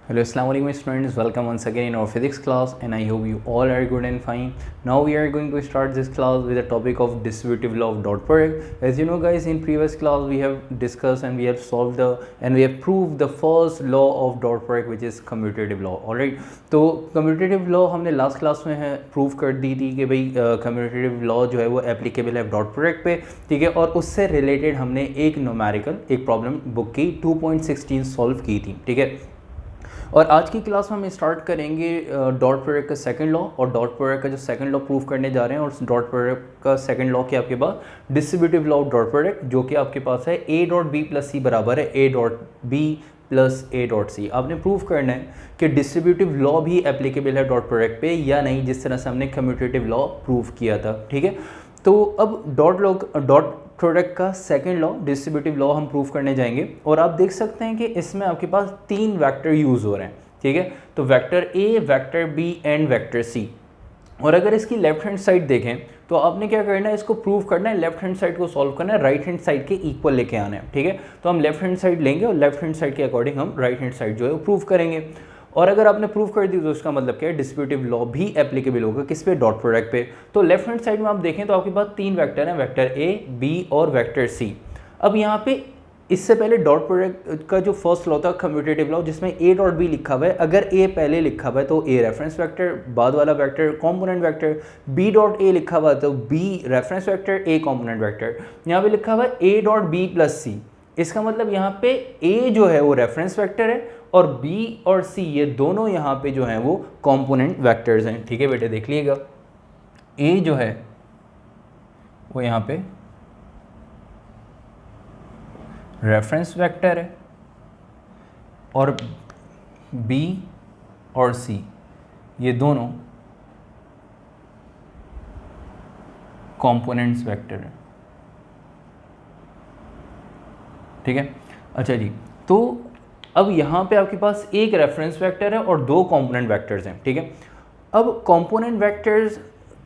Hello, Assalamu alaikum students. Welcome once again in our physics class, and I hope you all are good and fine. Now we are going to start this class with the topic of distributive law of dot product. As you know, guys, in previous class we have discussed and we have solved we have proved the first law of dot product, which is commutative law. All right. तो commutative law हमने last class में है prove कर दी थी कि भाई commutative law जो है वो एप्लीकेबल है डॉट प्रोडक्ट पे, ठीक है। और उससे रिलेटेड हमने एक न्यूमेरिकल एक प्रॉब्लम बुक की 2.16 सॉल्व की थी, ठीक है। और आज की क्लास में हम स्टार्ट करेंगे डॉट प्रोडक्ट का सेकंड लॉ, और डॉट प्रोडक्ट का जो सेकंड लॉ प्रूव करने जा रहे हैं। और उस डॉट प्रोडक्ट का सेकंड लॉ के आपके पास distributive law of dot product, जो कि आपके पास है A dot B plus C बराबर है A dot B plus A dot C. आपने प्रूव करना है कि डिस्ट्रीब्यूटिव लॉ भी एप्लीकेबल है डॉट प्रोडक्ट पे या नहीं, जिस तरह से हमने कम्यूटेटिव लॉ प्रूव किया था, ठीक है। तो अब डॉट प्रोडक्ट का सेकंड लॉ डिस्ट्रीब्यूटिव लॉ हम प्रूव करने जाएंगे। और आप देख सकते हैं कि इसमें आपके पास तीन वेक्टर यूज़ हो रहे हैं, ठीक है। तो vector A, vector B and vector C. और अगर इसकी लेफ्ट हैंड साइड देखें तो आपने क्या करना है, इसको प्रूव करना है, लेफ्ट हैंड साइड को सॉल्व करना है, राइट हैंड साइड के इक्वल लेके आना है, ठीक है। तो हम लेफ्ट हैंड साइड लेंगे और लेफ्ट हैंड साइड के अकॉर्डिंग हम राइट हैंड साइड जो है वो प्रूव करेंगे। और अगर आपने प्रूव कर दी तो उसका मतलब क्या है, डिस्ट्रीब्यूटिव लॉ भी एप्लीकेबल होगा किस पे, डॉट प्रोडक्ट पे। तो लेफ्ट हैंड साइड में आप देखें तो आपके पास तीन वेक्टर हैं, वेक्टर ए, बी और वेक्टर सी। अब यहाँ पे इससे पहले डॉट प्रोडक्ट का जो फर्स्ट लॉ था कम्यूटेटिव लॉ, जिसमें ए डॉट बी लिखा हुआ है, अगर ए पहले लिखा हुआ है तो ए रेफरेंस वेक्टर, बाद वाला vector component vector. B dot A लिखा हुआ है तो B reference vector, A component vector. यहाँ पे लिखा हुआ है A dot B plus C, इसका मतलब यहाँ पे ए जो है वो रेफरेंस वेक्टर है और बी और सी ये दोनों यहाँ पे जो हैं वो कंपोनेंट वेक्टर्स हैं, ठीक है बेटे। देख लीजिएगा, ए जो है वो यहाँ पे रेफरेंस वेक्टर है और बी और सी ये दोनों कंपोनेंट्स वेक्टर हैं, ठीक है। अच्छा जी, तो अब यहाँ पे आपके पास एक रेफरेंस वेक्टर है और दो कंपोनेंट वेक्टर्स हैं, ठीक है। अब कंपोनेंट वेक्टर्स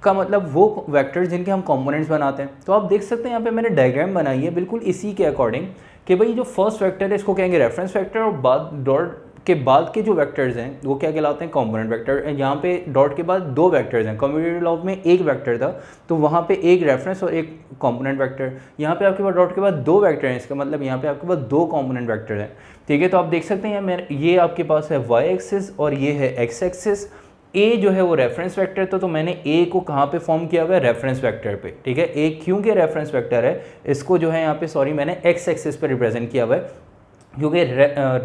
का मतलब वो वेक्टर्स जिनके हम कंपोनेंट्स बनाते हैं। तो आप देख सकते हैं यहाँ पे मैंने डायग्राम बनाई है बिल्कुल इसी के अकॉर्डिंग कि भाई जो फर्स्ट वेक्टर है इसको कहेंगे रेफरेंस वेक्टर, और बाद डॉट के बाद के जो वेक्टर्स हैं वो क्या कहलाते हैं, कंपोनेंट वेक्टर। यहाँ पे डॉट के बाद दो वेक्टर्स हैं, कम्यूटेटिव लॉ में एक वेक्टर था तो वहाँ पे एक रेफरेंस और एक कंपोनेंट वेक्टर। यहाँ पे आपके पास डॉट के बाद दो वेक्टर हैं, इसका मतलब यहाँ पे आपके पास दो कंपोनेंट वेक्टर हैं, ठीक है। तो आप देख सकते हैं ये आपके पास है वाई एक्सिस और ये है एक्स एक्सिस। ए जो है वो रेफरेंस वेक्टर था तो मैंने ए को कहाँ पे फॉर्म किया हुआ है, रेफरेंस वेक्टर पे, ठीक है। ए क्योंकि रेफरेंस वेक्टर है इसको जो है यहाँ पे मैंने एक्स एक्सिस पे रिप्रेजेंट किया हुआ है, क्योंकि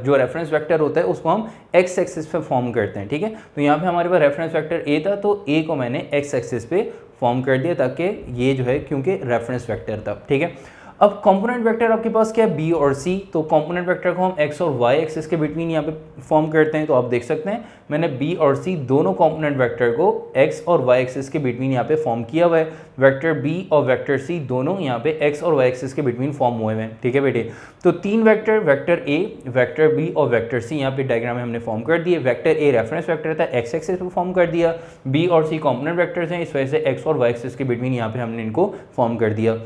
जो रेफरेंस वेक्टर होता है उसको हम एक्स एक्सिस पे फॉर्म करते हैं, ठीक है। तो यहाँ पे हमारे पास रेफरेंस वेक्टर ए था तो ए को मैंने एक्स एक्सिस पे फॉर्म कर दिया ताकि ये जो है क्योंकि रेफरेंस वेक्टर था, ठीक है। अब कंपोनेंट वेक्टर आपके पास क्या है, बी और सी। तो कंपोनेंट वेक्टर को हम एक्स और वाई एक्सिस के बिटवीन यहाँ पे फॉर्म करते हैं। तो आप देख सकते हैं मैंने बी और सी दोनों कंपोनेंट वेक्टर को एक्स और वाई एक्सिस के बिटवीन यहाँ पे फॉर्म किया हुआ है। वेक्टर बी और वेक्टर सी दोनों यहाँ पे एक्स और वाई एक्सिस के बिटवीन फॉर्म हुए हैं, ठीक है बेटे। तो तीन vector, vector A, vector B और वेक्टर सी यहाँ पे डायग्राम में हमने फॉर्म कर दिए। वेक्टर ए रेफरेंस वेक्टर था, एक्स एक्सिस पे फॉर्म कर दिया। बी और सी कंपोनेंट वेक्टर्स हैं, इस वजह से एक्स और वाई एक्सिस के बिटवीन यहाँ पे हमने इनको फॉर्म कर दिया।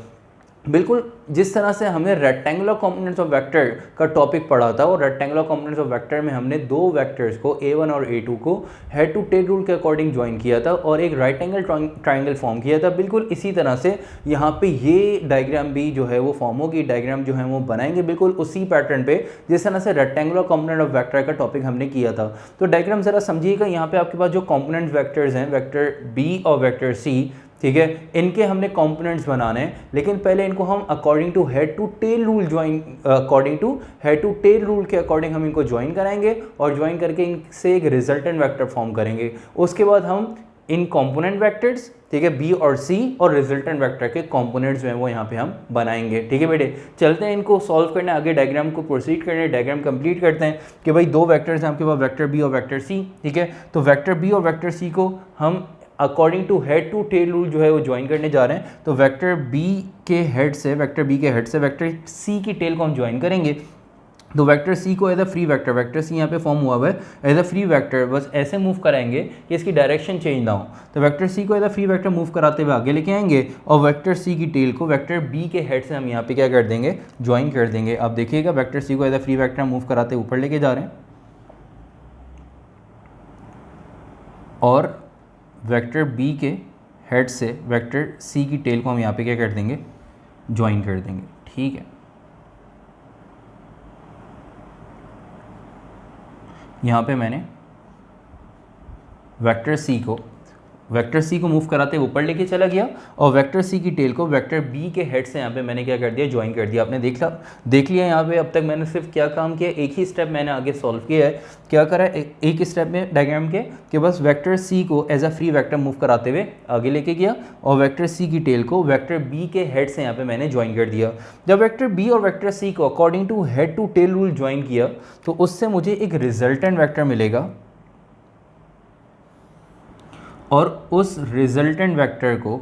बिल्कुल जिस तरह से हमने रेक्टेंगुलर कंपोनेंट्स ऑफ वेक्टर का टॉपिक पढ़ा था, और रेक्टेंगुलर कंपोनेंट्स ऑफ वेक्टर में हमने दो वेक्टर्स को a1 और a2 को हेड टू टेल रूल के अकॉर्डिंग ज्वाइन किया था और एक राइट एंगल ट्राइंगल फॉर्म किया था। बिल्कुल इसी तरह से यहाँ पे ये डायग्राम भी जो है वो फॉर्म होगी, डायग्राम जो है वो बनाएंगे बिल्कुल उसी पैटर्न पे जिस तरह से रेक्टेंगुलर कंपोनेंट ऑफ वेक्टर का टॉपिक हमने किया था। तो डायग्राम ज़रा समझिएगा, यहाँ पे आपके पास जो कंपोनेंट वेक्टर्स हैं वेक्टर बी और वेक्टर सी, ठीक है, इनके हमने कंपोनेंट्स बनाने हैं, लेकिन पहले इनको हम according to head to tail rule के अकॉर्डिंग हम इनको ज्वाइन कराएंगे और ज्वाइन करके इनसे एक रिजल्टेंट वेक्टर फॉर्म करेंगे। उसके बाद हम इन कंपोनेंट वेक्टर्स, ठीक है, बी और सी और रिजल्टेंट वेक्टर के कंपोनेंट्स जो हैं वो यहाँ पे हम बनाएंगे, ठीक है बेटे। चलते हैं इनको सॉल्व करने, आगे डायग्राम को प्रोसीड करने, डायग्राम कंप्लीट करते हैं कि भाई दो वेक्टर्स हैं आपके पास, वेक्टर बी और वेक्टर सी, ठीक है। तो वेक्टर बी और वेक्टर सी को हम according to head to tail rule जो है वो ज्वाइन करने जा रहे हैं। तो वेक्टर बी के हेड से वेक्टर सी की टेल को हम ज्वाइन करेंगे। तो वेक्टर सी को as a free vector C यहाँ पे फॉर्म हुआ है एज अ फ्री वेक्टर, बस ऐसे मूव कराएंगे कि इसकी डायरेक्शन चेंज ना हो। तो वेक्टर सी को as a free vector move कराते हुए आगे लेके आएंगे और वेक्टर सी की टेल को वेक्टर बी के हेड से हम यहाँ पे क्या कर देंगे, ज्वाइन कर देंगे। अब देखिएगा वेक्टर सी को as a free vector move कराते ऊपर लेके जा रहे हैं और वेक्टर बी के हेड से वेक्टर सी की टेल को हम यहाँ पे क्या कर देंगे, ज्वाइन कर देंगे। ठीक है, यहाँ पे मैंने वेक्टर सी को मूव कराते हुए ऊपर लेके चला गया और वेक्टर सी की टेल को वेक्टर बी के हेड से यहाँ पे मैंने क्या कर दिया, ज्वाइन कर दिया। आपने देख लिया यहाँ पे। अब तक मैंने सिर्फ क्या काम किया, एक ही स्टेप मैंने आगे सॉल्व किया है। क्या करा है, एक स्टेप में डायग्राम के कि बस वेक्टर सी को as a free vector move कराते हुए आगे लेके गया और वेक्टर सी की टेल को वेक्टर बी के हेड से यहाँ पे मैंने ज्वाइन कर दिया। जब वेक्टर बी और वेक्टर सी को according to head to tail rule join किया तो उससे मुझे एक रिजल्टेंट वेक्टर मिलेगा और उस रिजल्टेंट वेक्टर को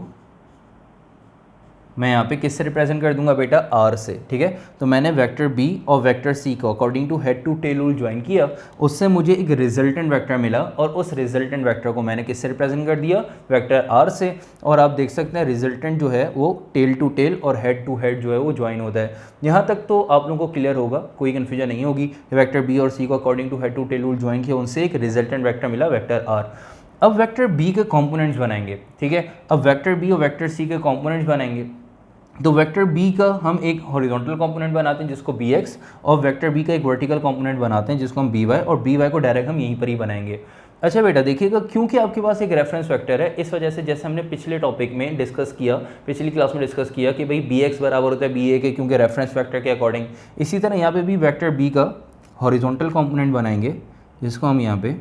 मैं यहाँ पे किससे रिप्रेजेंट कर दूंगा बेटा, आर से। ठीक है, तो मैंने वेक्टर बी और वेक्टर सी को according to head to tail rule join किया, उससे मुझे एक रिजल्टेंट वेक्टर मिला और उस रिजल्टेंट वेक्टर को मैंने किससे रिप्रेजेंट कर दिया, वेक्टर आर से। और आप देख सकते हैं रिजल्टेंट जो है वो टेल टू टेल और हेड टू हेड जो है वो ज्वाइन होता है। यहाँ तक तो आप लोगों को क्लियर होगा, कोई कन्फ्यूजन नहीं होगी। वेक्टर बी और सी को according to head to tail rule join किया, उनसे एक रिजल्टेंट वेक्टर मिला, वेक्टर आर। अब वेक्टर बी के कंपोनेंट्स बनाएंगे। ठीक है, अब वेक्टर बी और वेक्टर सी के कंपोनेंट्स बनाएंगे। तो वेक्टर बी का हम एक हॉरिजॉन्टल कंपोनेंट बनाते हैं जिसको बी एक्स, और वेक्टर बी का एक वर्टिकल कंपोनेंट बनाते हैं जिसको हम बी वाई, और बी वाई को डायरेक्ट हम यहीं पर ही बनाएंगे। अच्छा बेटा देखिएगा, क्योंकि आपके पास एक रेफरेंस वेक्टर है, इस वजह से जैसे हमने पिछले टॉपिक में डिस्कस किया, पिछली क्लास में डिस्कस किया कि भाई बी एक्स बराबर होता है बी ए के, क्योंकि रेफरेंस वेक्टर के अकॉर्डिंग। इसी तरह यहाँ पे भी वेक्टर बी का हॉरिजॉन्टल कंपोनेंट बनाएंगे जिसको हम यहाँ पे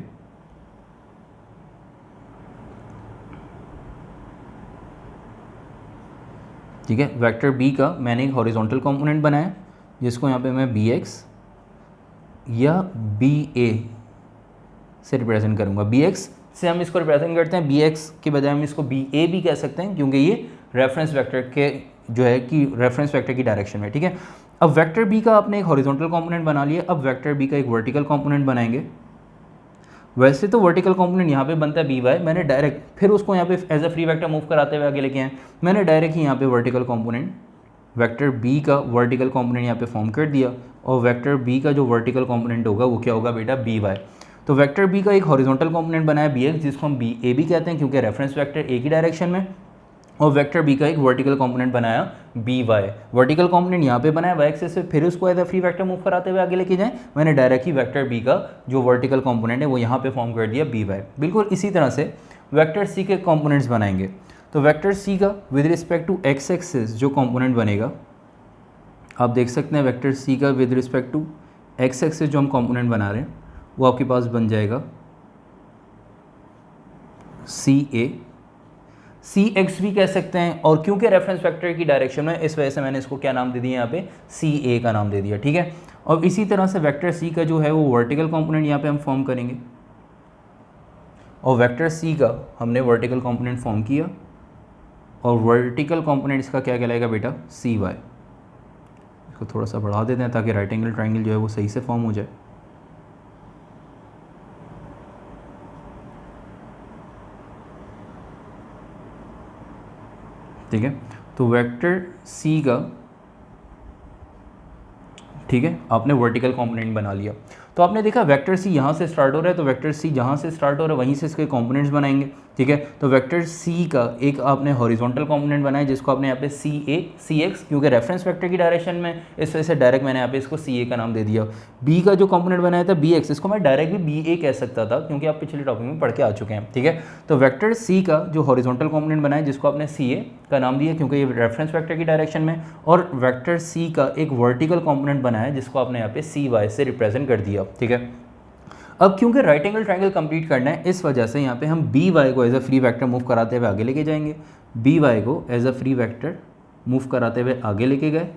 ठीक है, वेक्टर बी का मैंने एक हॉरिजॉन्टल कंपोनेंट बनाया जिसको यहाँ पे मैं बी एक्स या बी ए से रिप्रेजेंट करूँगा। बी एक्स से हम इसको रिप्रेजेंट करते हैं, बी एक्स के बजाय हम इसको बी ए भी कह सकते हैं क्योंकि ये रेफरेंस वेक्टर के जो है कि रेफरेंस वेक्टर की डायरेक्शन में। ठीक है, अब वेक्टर बी का आपने एक हॉरिजॉन्टल कंपोनेंट बना लिया, अब वेक्टर बी का एक वर्टिकल कंपोनेंट बनाएंगे। वैसे तो वर्टिकल कंपोनेंट यहाँ पे बनता है बी वाई, मैंने डायरेक्ट फिर उसको यहाँ पे as a free vector move कराते हुए आगे लेके आए, मैंने डायरेक्ट ही यहाँ पे वर्टिकल कंपोनेंट वेक्टर बी का वर्टिकल कंपोनेंट यहाँ पे फॉर्म कर दिया, और वेक्टर बी का जो वर्टिकल कंपोनेंट होगा वो क्या होगा बेटा, बी वाई। तो वेक्टर बी का एक हॉरिजॉन्टल कंपोनेंट बनाया बी एक्स जिसको हम बी ए भी कहते हैं क्योंकि रेफरेंस वेक्टर एक ही डायरेक्शन में, और वेक्टर बी का एक वर्टिकल कंपोनेंट बनाया बी वाई। वर्टिकल कंपोनेंट यहाँ पे बनाया वाई एक्सिस से, फिर उसको as a free vector move कराते हुए आगे लेके जाएं, मैंने डायरेक्ट ही वेक्टर बी का जो वर्टिकल कंपोनेंट है वो यहाँ पे फॉर्म कर दिया बी वाई। बिल्कुल इसी तरह से वेक्टर सी के कंपोनेंट्स बनाएंगे। तो वेक्टर सी का with respect to X axis जो कंपोनेंट बनेगा, आप देख सकते हैं वेक्टर सी का with respect to X axis जो हम कंपोनेंट बना रहे हैं वो आपके पास बन जाएगा सी ए, सी एक्स भी कह सकते हैं, और क्योंकि रेफरेंस वेक्टर की डायरेक्शन में इस वजह से मैंने इसको क्या नाम दे दिया, यहाँ पे सी ए का नाम दे दिया। ठीक है, और इसी तरह से वेक्टर सी का जो है वो वर्टिकल कंपोनेंट यहाँ पे हम फॉर्म करेंगे, और वेक्टर सी का हमने वर्टिकल कंपोनेंट फॉर्म किया, और वर्टिकल कंपोनेंट इसका क्या कहलाएगा बेटा, सी वाई। इसको थोड़ा सा बढ़ा देते हैं ताकि राइट एंगल ट्राइंगल जो है वो सही से फॉर्म हो जाए। ठीक है, तो वेक्टर सी का ठीक है आपने वर्टिकल कंपोनेंट बना लिया। तो आपने देखा वेक्टर सी यहाँ से स्टार्ट हो रहा है, तो वेक्टर सी जहाँ से स्टार्ट हो रहा है वहीं से इसके कंपोनेंट्स बनाएंगे। ठीक है, तो वेक्टर सी का एक आपने हॉरिजॉन्टल कंपोनेंट बनाया जिसको आपने यहाँ पे सी ए सी एक्स, क्योंकि रेफरेंस वेक्टर की डायरेक्शन में इस वजह से डायरेक्ट मैंने यहाँ पे इसको सी ए का नाम दे दिया। बी का जो कंपोनेंट बनाया था बी एक्स, इसको मैं डायरेक्ट भी बी ए कह सकता था क्योंकि आप पिछले टॉपिक में पढ़ के आ चुके हैं। ठीक है, तो वेक्टर सी का जो हॉरिजॉन्टल कंपोनेंट बनाया जिसको आपने सी ए का नाम दिया क्योंकि ये रेफरेंस वेक्टर की डायरेक्शन में, और वेक्टर सी का एक वर्टिकल कंपोनेंट बनाया जिसको आपने यहाँ पे सी वाई से रिप्रेजेंट कर दिया। ठीक है, अब क्योंकि राइट एंगल ट्रायंगल कंप्लीट करना है इस वजह से यहाँ पे हम बी वाई को as a free vector move कराते हुए आगे लेके जाएंगे। बी वाई को as a free vector move कराते हुए आगे लेके गए।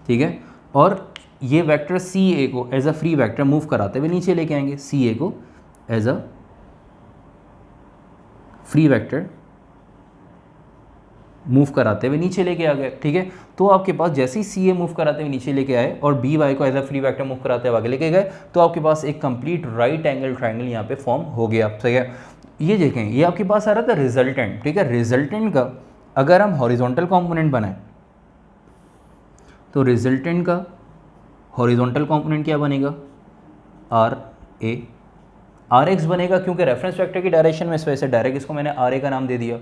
ठीक है, और ये वेक्टर सी ए को as a free vector move कराते हुए नीचे लेके आएंगे। सी ए को as a free vector move कराते हुए नीचे लेके आ गए। ठीक है, तो आपके पास जैसे ही सी ए मूव कराते हुए नीचे लेके आए और बी वाई को as a free vector move कराते हुए आगे लेके गए, तो आपके पास एक कंप्लीट राइट एंगल ट्रायंगल यहाँ पे फॉर्म हो गया। सही है, ये देखें ये आपके पास आ रहा था रिजल्टेंट। ठीक है, रिजल्टेंट का अगर हम हॉरिजॉन्टल कंपोनेंट बनाएं तो रिजल्टेंट का हॉरिजॉन्टल कंपोनेंट क्या बनेगा, आर ए, आर एक्स बनेगा क्योंकि रेफरेंस वेक्टर की डायरेक्शन में, इस वजह से डायरेक्ट इसको मैंने आर ए का नाम दे दिया।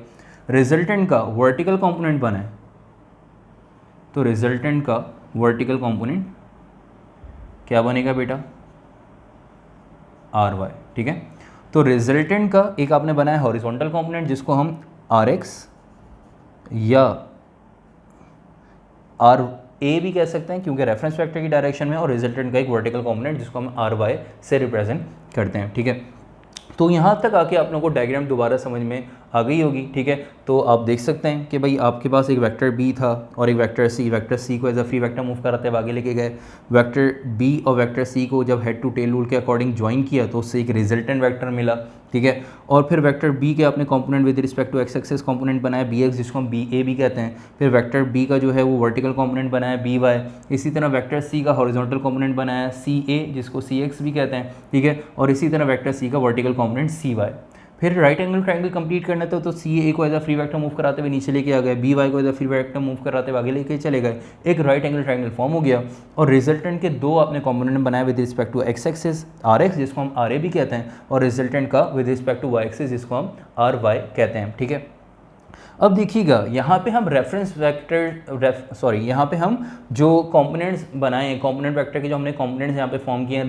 रिजल्टेंट का वर्टिकल कंपोनेंट बना है, तो रिजल्टेंट का वर्टिकल कंपोनेंट क्या बनेगा बेटा, आर वाई। ठीक है, तो रिजल्टेंट का एक आपने बनाया हॉरिजॉन्टल कंपोनेंट जिसको हम आर एक्स या आर ए भी कह सकते हैं क्योंकि रेफरेंस वेक्टर की डायरेक्शन में, और रिजल्टेंट का एक वर्टिकल कंपोनेंट जिसको हम आर वाई से रिप्रेजेंट करते हैं। ठीक है, तो यहाँ तक आके आप लोगों को डायग्राम दोबारा समझ में आ गई होगी। ठीक है, तो आप देख सकते हैं कि भाई आपके पास एक वेक्टर बी था और एक वेक्टर सी को as a free vector move कराते हुए आगे लेके गए। वेक्टर बी और वेक्टर सी को जब हेड टू टेल रूल के अकॉर्डिंग ज्वाइन किया तो उससे एक रिजल्टेंट वेक्टर मिला। ठीक है, और फिर वेक्टर बी के अपने component with respect to X axis component बनाया बी एक्स, जिसको हम बी ए भी कहते हैं। फिर वेक्टर बी का जो है वो वर्टिकल कंपोनेंट बनाया बी वाई। इसी तरह वेक्टर सी का हॉरिजॉन्टल कंपोनेंट बनाया सी ए, जिसको सी एक्स भी कहते हैं। ठीक है, और इसी तरह वेक्टर सी का वर्टिकल कंपोनेंट सी वाई। फिर राइट एंगल ट्रायंगल कंप्लीट करना था तो सी ए को as a free vector move कराते हुए नीचे लेके आ गए, बी वाई को as a free vector move कराते हुए आगे लेके चले गए, एक राइट एंगल ट्रायंगल फॉर्म हो गया। और रिजल्टेंट के दो आपने कंपोनेंट बनाए with respect to X axis R X, जिसको हम आर ए भी कहते हैं, और रिजल्टेंट का with respect to Y axis, जिसको हम आर वाई कहते हैं। ठीक है, अब देखिएगा यहाँ पे हम रेफरेंस वेक्टर यहाँ पे हम जो कंपोनेंट्स बनाए हैं, कंपोनेंट वेक्टर के जो हमने कंपोनेंट्स यहाँ पे फॉर्म किए हैं,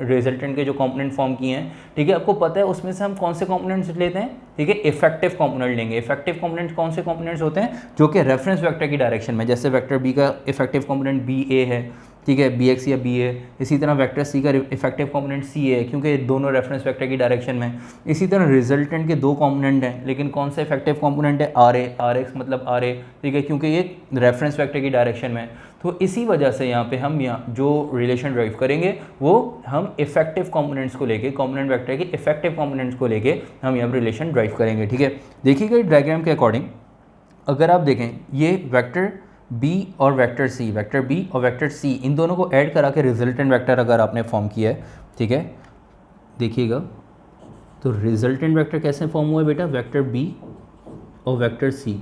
रिजल्टेंट के जो कंपोनेंट फॉर्म किए हैं। ठीक है, आपको पता है उसमें से हम कौन से कंपोनेंट्स लेते हैं। ठीक है, इफेक्टिव कंपोनेंट लेंगे। इफेक्टिव कंपोनेंट्स कौन से कंपोनेंट्स होते हैं, जो कि रेफरेंस वेक्टर की डायरेक्शन में, जैसे वेक्टर बी का इफेक्टिव कंपोनेंट बी ए है। ठीक है, बी एक्स या बी ए। इसी तरह वेक्टर सी का इफेक्टिव कंपोनेंट सी है क्योंकि दोनों रेफरेंस वेक्टर की डायरेक्शन में। इसी तरह रिजल्टेंट के दो कंपोनेंट हैं, लेकिन कौन सा इफेक्टिव कंपोनेंट है, आर ए, आर एक्स मतलब आर ए। ठीक है, क्योंकि ये रेफरेंस वेक्टर की डायरेक्शन में। तो इसी वजह से यहाँ पे हम जो रिलेशन ड्राइव करेंगे वो हम इफेक्टिव कंपोनेंट्स को लेके, कंपोनेंट वेक्टर के इफेक्टिव कंपोनेंट्स को लेके हम यहाँ रिलेशन ड्राइव करेंगे। ठीक है, देखिएगा डायग्राम के अकॉर्डिंग अगर आप देखें ये वेक्टर बी और वेक्टर सी, इन दोनों को ऐड करा के रिजल्टेंट वेक्टर अगर आपने फॉर्म किया है। ठीक है, देखिएगा तो रिजल्टेंट वेक्टर कैसे फॉर्म हुआ है बेटा, वेक्टर बी और वेक्टर सी,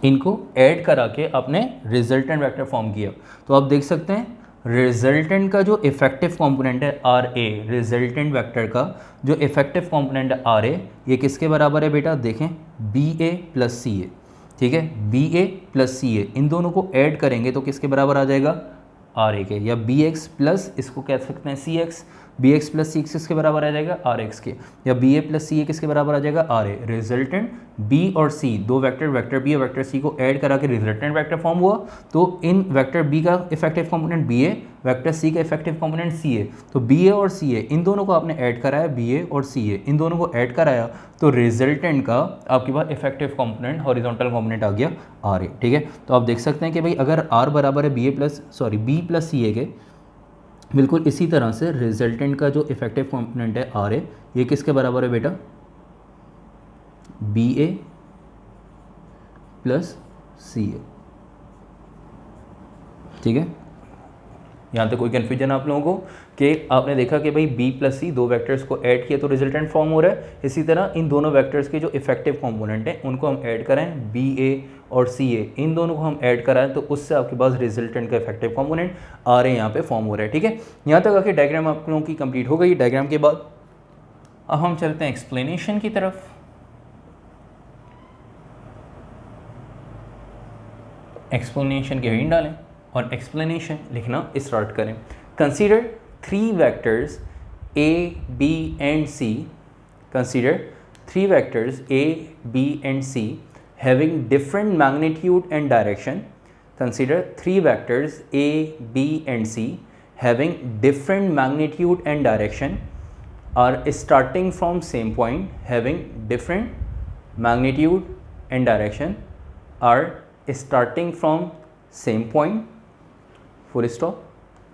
इनको ऐड करा के आपने रिजल्टेंट वेक्टर फॉर्म किया। तो आप देख सकते हैं रिजल्टेंट का जो इफेक्टिव कंपोनेंट है आर ए, रिजल्टेंट वेक्टर का जो इफेक्टिव कंपोनेंट है आर ए, ये किसके बराबर है बेटा, देखें बी ए प्लस सी ए। ठीक है, बी ए प्लस सी ए, इन दोनों को ऐड करेंगे तो किसके बराबर आ जाएगा, आर ए के, या बी एक्स प्लस इसको कह सकते हैं सी एक्स, बी एक्स प्लस सी एक्स किसके बराबर आ जाएगा, आर एक्स के, या बी ए प्लस सी ए किसके बराबर आ जाएगा, आर ए। रिजल्टेंट बी और सी, दो वेक्टर, वेक्टर बी और वेक्टर सी को ऐड करा के रिजल्टेंट वेक्टर फॉर्म हुआ। तो इन वेक्टर बी का इफेक्टिव कंपोनेंट बी ए, वेक्टर सी का इफेक्टिव कंपोनेंट सी ए, तो बी ए और सी ए इन दोनों को आपने ऐड कराया, बी ए और सी ए इन दोनों को ऐड कराया, तो रिजल्टेंट का आपके पास इफेक्टिव कंपोनेंट हॉरिजॉन्टल कंपोनेंट आ गया आर ए। ठीक है, तो आप देख सकते हैं कि भाई अगर आर बराबर है बी प्लस सी ए के, बिल्कुल इसी तरह से रिजल्टेंट का जो इफेक्टिव कंपोनेंट है आर ए, ये किसके बराबर है बेटा, बी ए प्लस सी ए। ठीक है, यहाँ तक कोई कन्फ्यूजन आप लोगों को कि आपने देखा कि भाई b प्लस सी, दो वेक्टर्स को ऐड किया तो रिजल्टेंट फॉर्म हो रहा है। इसी तरह इन दोनों वेक्टर्स के जो इफेक्टिव कंपोनेंट हैं उनको हम ऐड करें, बी ए और सी ए, इन दोनों को हम ऐड कराएं तो उससे आपके पास रिजल्टेंट का इफेक्टिव कंपोनेंट आर ए यहाँ पे फॉर्म हो रहा है। ठीक है, यहाँ तक आके डायग्राम आप लोगों की कंप्लीट हो गई। डायग्राम के बाद अब हम चलते हैं एक्सप्लेनेशन की तरफ। एक्सप्लेनेशन के हेडिंग डालें और एक्सप्लेनेशन लिखना स्टार्ट करें। Consider three vectors a, b and c. Consider three vectors a, b and c having different magnitude and direction. Consider three vectors a, b and c having different magnitude and direction are starting from same point, having different magnitude and direction are starting from same point, full stop,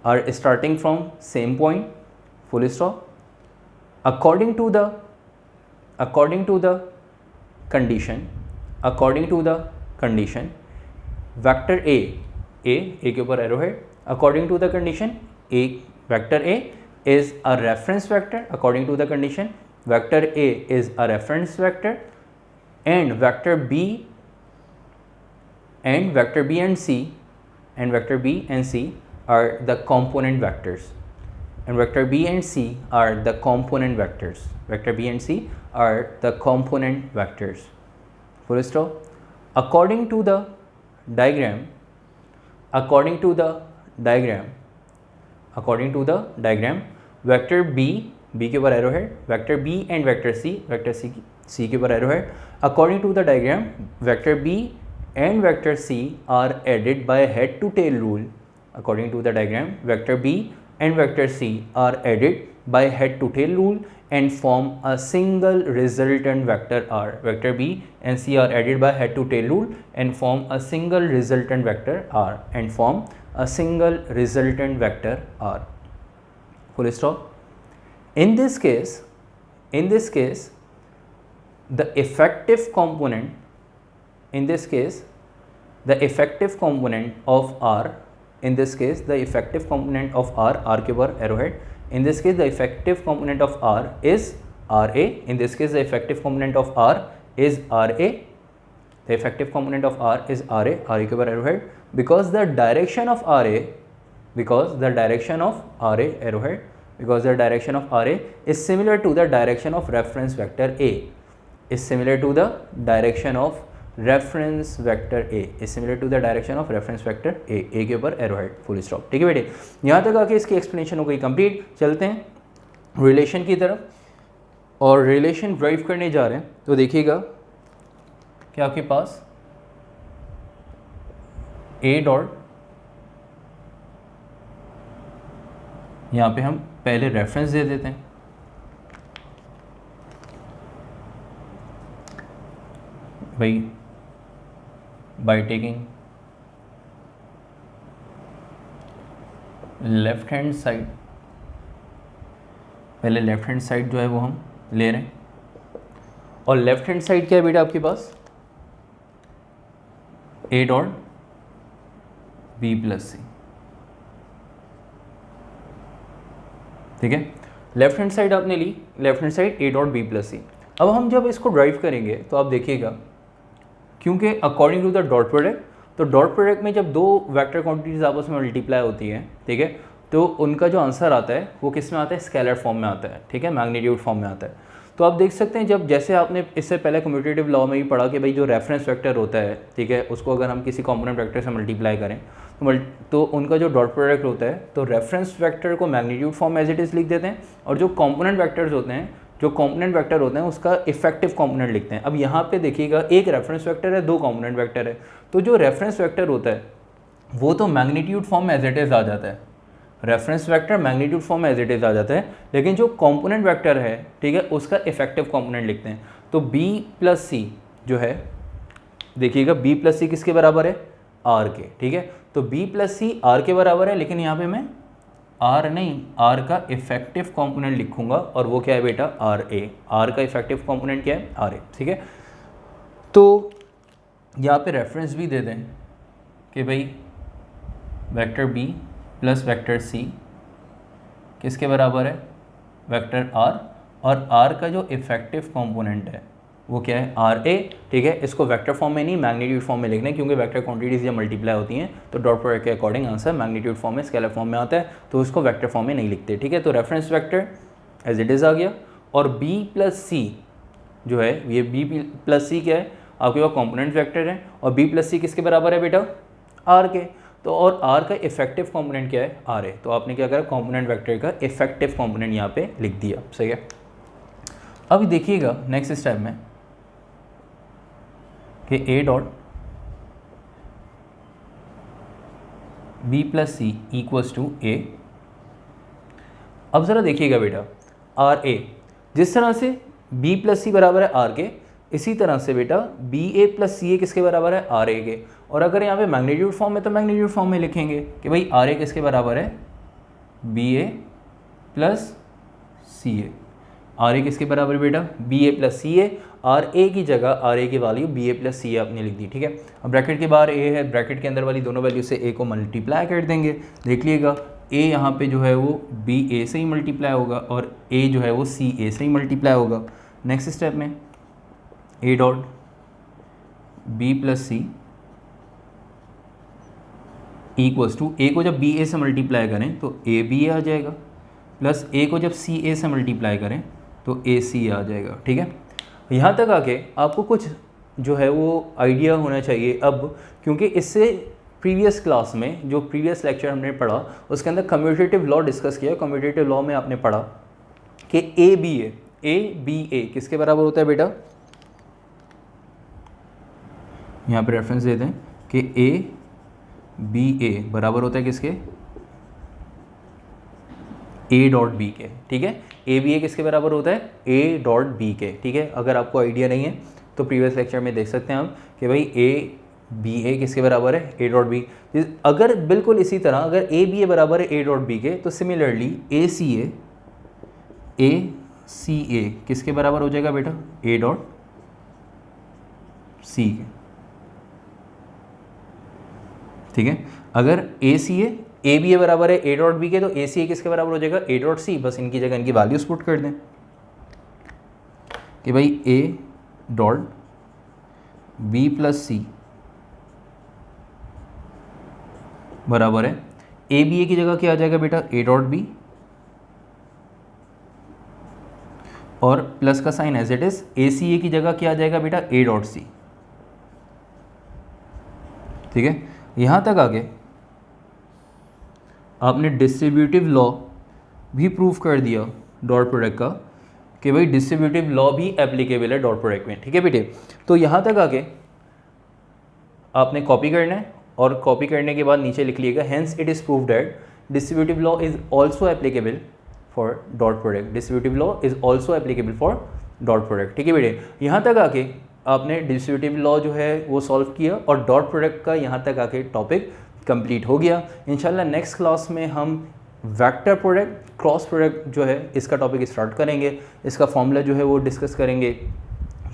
are starting from same point, full stop, according to the condition, vector a के ऊपर arrow है, according to the condition a, vector a is a reference vector, according to the condition vector a is a reference vector, and vector b and c are the component vectors. and vector B and C are the component vectors. Vector B and C are the component vectors. Full stop. According to the diagram, vector B के ऊपर arrow है, vector B and vector C के ऊपर arrow है. According to the diagram, vector B and vector C are added by head to tail rule. According to the diagram, vector B and vector C are added by head to tail rule and form a single resultant vector R. Vector B and C are added by head to tail rule and form a single resultant vector R. Full stop. In this case, the effective component of R, in this case the effective component of R के ऊपर arrowhead, in this case the effective component of R is RA, in this case the effective component of R is RA, the effective component of R is RA के ऊपर arrowhead, because the direction of RA is similar to the direction of reference vector A, A के ऊपर arrowhead. Full stop. ठीक है बेटे, यहाँ तक आके इसकी एक्सप्लेनेशन हो गई कंप्लीट. चलते हैं रिलेशन की तरफ, और रिलेशन ड्राइव करने जा रहे हैं. तो देखिएगा कि आपके पास ए डॉट, यहाँ पे हम पहले रेफरेंस दे देते हैं. भाई by taking left hand side, पहले लेफ्ट हैंड साइड जो है वो हम ले रहे हैं. और लेफ्ट हैंड साइड क्या है बेटा आपके पास? A dot B plus C. ठीक है, लेफ्ट हैंड साइड आपने ली, left hand side A dot B plus C. अब हम जब इसको ड्राइव करेंगे तो आप देखिएगा, क्योंकि according to the dot product, तो डॉट प्रोडक्ट में जब दो वेक्टर क्वांटिटीज़ आपस में मल्टीप्लाई होती हैं, ठीक है, तो उनका जो आंसर आता है वो किस में आता है? स्केलर फॉर्म में आता है. ठीक है, मैग्नीट्यूड फॉर्म में आता है. तो आप देख सकते हैं, जब जैसे आपने इससे पहले कम्यूटेटिव लॉ में भी पढ़ा कि भाई जो रेफरेंस वेक्टर होता है, ठीक है, उसको अगर हम किसी कॉम्पोनेंट वेक्टर से मल्टीप्लाई करें तो उनका जो डॉट प्रोडक्ट होता है, तो रेफरेंस वेक्टर को magnitude form as it is लिख देते हैं, और जो कॉम्पोनेंट वेक्टर्स होते हैं, जो कंपोनेंट वेक्टर होते हैं, उसका इफेक्टिव कंपोनेंट लिखते हैं. अब यहाँ पे देखिएगा, एक रेफरेंस वेक्टर है, दो कंपोनेंट वेक्टर है. तो जो रेफरेंस वेक्टर होता है वो तो मैग्नीट्यूड फॉर्म में एज इट इज़ आ जाता है, रेफरेंस वेक्टर मैग्नीट्यूड फॉर्म में एज इट इज़ आ जाता है. लेकिन जो कंपोनेंट वेक्टर है, ठीक है, उसका इफेक्टिव कंपोनेंट लिखते हैं. तो b प्लस सी जो है, देखिएगा b प्लस सी किसके बराबर है? r के. ठीक है, तो b प्लस सी r के बराबर है, लेकिन यहाँ पे मैं R नहीं, R का इफेक्टिव कंपोनेंट लिखूंगा, और वो क्या है बेटा? RA. R का इफेक्टिव कंपोनेंट क्या है? RA. ठीक है, तो यहाँ पे रेफरेंस भी दे दें कि भाई vector B plus vector C किसके बराबर है? वेक्टर R, और R का जो इफेक्टिव कंपोनेंट है वो क्या है? RA. ठीक है, इसको वेक्टर फॉर्म में नहीं मैग्नीट्यूड फॉर्म में लिखना है, क्योंकि वेक्टर क्वांटिटीज जब मल्टीप्लाई होती हैं तो डॉट प्रोडक्ट के अकॉर्डिंग आंसर मैग्नीट्यूड फॉर्म में, स्केलर फॉर्म में आता है, तो उसको वेक्टर फॉर्म में नहीं लिखते. ठीक है, तो reference vector as it is आ गया. और B प्लस सी जो है, ये B प्लस सी क्या है? आपके पास कॉम्पोनेंट वेक्टर है, और B प्लस सी किसके बराबर है बेटा? R के. तो और R का इफेक्टिव कॉम्पोनेंट क्या है? RA. तो आपने क्या करा? कॉम्पोनेंट वेक्टर का इफेक्टिव कॉम्पोनेंट यहाँ पे लिख दिया. सही है. अब देखिएगा नेक्स्ट स्टेप में कि A dot B plus C equals to A. अब ज़रा देखिएगा बेटा, RA जिस तरह से B प्लस सी बराबर है R के, इसी तरह से बेटा BA प्लस CA किसके बराबर है? RA के. और अगर यहाँ पे मैग्नीट्यूड फॉर्म है तो मैग्नीट्यूड फॉर्म में लिखेंगे कि भाई RA किसके बराबर है? BA plus CA. RA किसके बराबर बेटा? BA plus CA. RA की जगह RA की वैल्यू BA प्लस CA आपने लिख दी. ठीक है, अब ब्रैकेट के बाहर A है, ब्रैकेट के अंदर वाली दोनों वैल्यू से A को मल्टीप्लाई कर देंगे. देख लीजिएगा, A यहाँ पे जो है वो BA से ही मल्टीप्लाई होगा, और A जो है वो CA से ही मल्टीप्लाई होगा. नेक्स्ट स्टेप में A dot B plus C equals to, A को जब BA से मल्टीप्लाई करें तो AB आ जाएगा, प्लस ए को जब सी ए से मल्टीप्लाई करें तो ए सी आ जाएगा। ठीक है, यहाँ तक आके आपको कुछ जो है वो आइडिया होना चाहिए अब, क्योंकि इससे प्रीवियस क्लास में जो प्रीवियस लेक्चर हमने पढ़ा उसके अंदर कम्यूटेटिव लॉ डिस्कस किया। कम्यूटेटिव लॉ में आपने पढ़ा कि ए बी ए किसके बराबर होता है बेटा, यहाँ पे रेफरेंस देते हैं कि ए बी ए बराबर होता है किसके, ए डॉट बी के। ठीक है, ए बी ए किसके बराबर होता है, ए डॉट बी के। ठीक है, अगर आपको आइडिया नहीं है तो प्रीवियस लेक्चर में देख सकते हैं हम कि भाई ए बी ए किसके बराबर है, ए डॉट बी। अगर बिल्कुल इसी तरह अगर ए बी ए बराबर है ए डॉट बी के, तो सिमिलरली ए सी ए किसके बराबर हो जाएगा बेटा, ए डॉट सी के। ठीक है, अगर ए बी ए बराबर है ए डॉट बी के, तो ए सी ए किसके बराबर हो जाएगा, ए डॉट सी। बस इनकी जगह इनकी वैल्यूज पुट कर दें कि भाई ए डॉट बी प्लस सी बराबर है ए बी ए की जगह क्या आ जाएगा बेटा, ए डॉट बी, और प्लस का sign as it is A C A की जगह क्या आ जाएगा बेटा, ए डॉट सी। ठीक है, यहाँ तक आगे आपने डिस्ट्रीब्यूटिव लॉ भी प्रूव कर दिया डॉट प्रोडक्ट का कि भाई डिस्ट्रीब्यूटिव लॉ भी एप्लीकेबल है डॉट प्रोडक्ट में। ठीक है बेटे, तो यहाँ तक आगे आपने कॉपी करना है और कॉपी करने के बाद नीचे लिख लिएगा hence it is proved that distributive law is also applicable for dot product. Distributive law is also applicable for dot product. ठीक है बेटे, यहाँ तक आके आपने डिस्ट्रीब्यूटिव लॉ जो है वो सॉल्व किया और डॉट प्रोडक्ट का यहाँ तक आके टॉपिक कंप्लीट हो गया। इंशाल्लाह नेक्स्ट क्लास में हम वेक्टर प्रोडक्ट, क्रॉस प्रोडक्ट जो है इसका टॉपिक स्टार्ट करेंगे। इसका फॉर्मूला जो है वो डिस्कस करेंगे,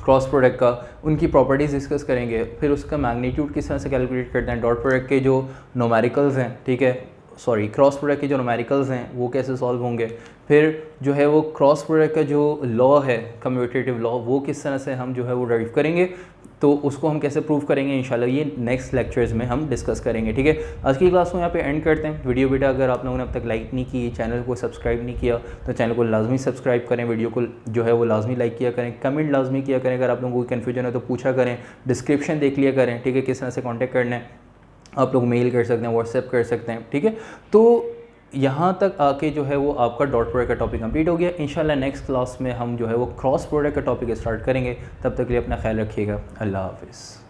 क्रॉस प्रोडक्ट का उनकी प्रॉपर्टीज़ डिस्कस करेंगे, फिर उसका मैग्नीट्यूड किस तरह से कैलकुलेट करते हैं, डॉट प्रोडक्ट के जो न्यूमेरिकल्स हैं, ठीक है सॉरी क्रॉस प्रोडक्ट के जो न्यूमेरिकल्स हैं वो कैसे सॉल्व होंगे, फिर जो है वो क्रॉस प्रोडक्ट का जो लॉ है कम्यूटेटिव लॉ वो किस तरह से हम जो है वो ड्राइव करेंगे, तो उसको हम कैसे प्रूव करेंगे इंशाल्लाह ये नेक्स्ट लेक्चर्स में हम डिस्कस करेंगे। ठीक है, आज की क्लास को यहाँ पे एंड करते हैं। वीडियो बेटा अगर आप लोगों ने अब तक लाइक नहीं की, चैनल को सब्सक्राइब नहीं किया तो चैनल को लाजमी सब्सक्राइब करें, वीडियो को जो है वो लाजमी लाइक किया करें, कमेंट लाजमी किया करें, अगर आप लोगों को कोई कन्फ्यूजन है तो पूछा करें, डिस्क्रिप्शन देख लिया करें। ठीक है, किस तरह से कॉन्टैक्ट करना है आप लोग मेल कर सकते हैं, व्हाट्सएप कर सकते हैं। ठीक है, तो यहाँ तक आके जो है वो आपका डॉट प्रोडक्ट का टॉपिक कंप्लीट हो गया। इंशाल्लाह नेक्स्ट क्लास में हम जो है वो क्रॉस प्रोडक्ट का टॉपिक स्टार्ट करेंगे। तब तक के लिए अपना ख्याल रखिएगा। अल्लाह हाफिज़।